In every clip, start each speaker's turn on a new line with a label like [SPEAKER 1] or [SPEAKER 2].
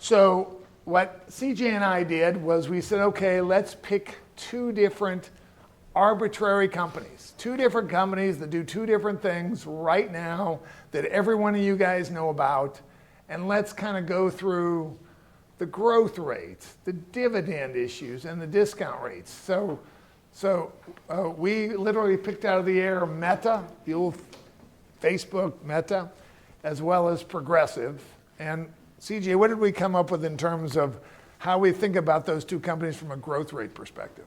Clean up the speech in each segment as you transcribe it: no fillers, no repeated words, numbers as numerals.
[SPEAKER 1] So what CJ and I did was we said, okay, let's pick two different arbitrary companies, two different companies that do two different things right now that every one of you guys know about, and let's kind of go through the growth rates, the dividend issues, and the discount rates. So we literally picked out of the air Meta, the old Facebook Meta, as well as Progressive. And CJ, what did we come up with in terms of how we think about those two companies from a growth rate perspective?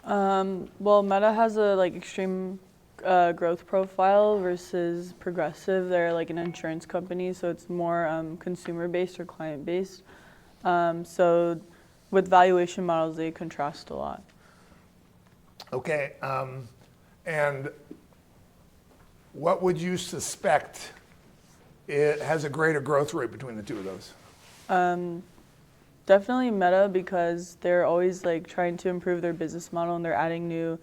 [SPEAKER 2] Well, Meta has a extreme growth profile versus Progressive. They're like an insurance company, so it's more consumer-based or client-based. So with valuation models, they contrast a lot.
[SPEAKER 1] Okay, and what would you suspect it has a greater growth rate between the two of those?
[SPEAKER 2] Definitely Meta, because they're always trying to improve their business model, and they're adding new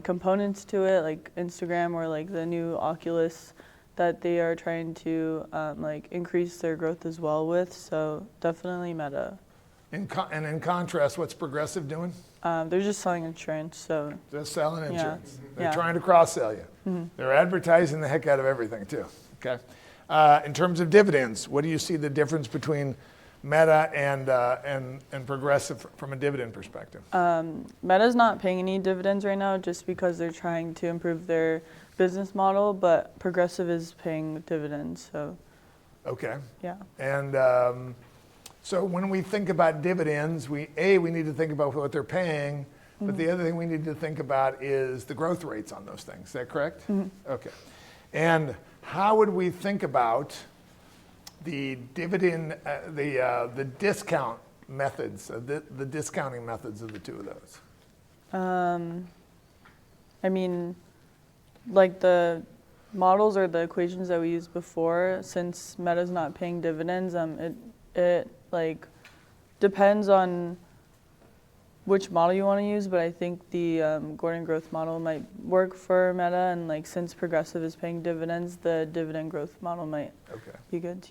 [SPEAKER 2] components to it, like Instagram or the new Oculus that they are trying to increase their growth as well with. So definitely Meta.
[SPEAKER 1] And in contrast, what's Progressive doing?
[SPEAKER 2] They're just selling insurance. So
[SPEAKER 1] they're selling insurance.
[SPEAKER 2] Yeah.
[SPEAKER 1] They're trying to cross-sell you. Mm-hmm. They're advertising the heck out of everything too. Okay. In terms of dividends, what do you see the difference between Meta and Progressive from a dividend perspective?
[SPEAKER 2] Meta's not paying any dividends right now just because they're trying to improve their business model, but Progressive is paying dividends. So.
[SPEAKER 1] Okay.
[SPEAKER 2] Yeah.
[SPEAKER 1] And so when we think about dividends, we need to think about what they're paying, but the other thing we need to think about is the growth rates on those things. Is that correct? Mm-hmm. Okay. And how would we think about the dividend, the discount methods, the discounting methods of the two of those?
[SPEAKER 2] I mean, the models or the equations that we used before, since Meta's not paying dividends, it depends on which model you want to use, but I think the Gordon growth model might work for Meta, and since Progressive is paying dividends, the dividend growth model might be good too.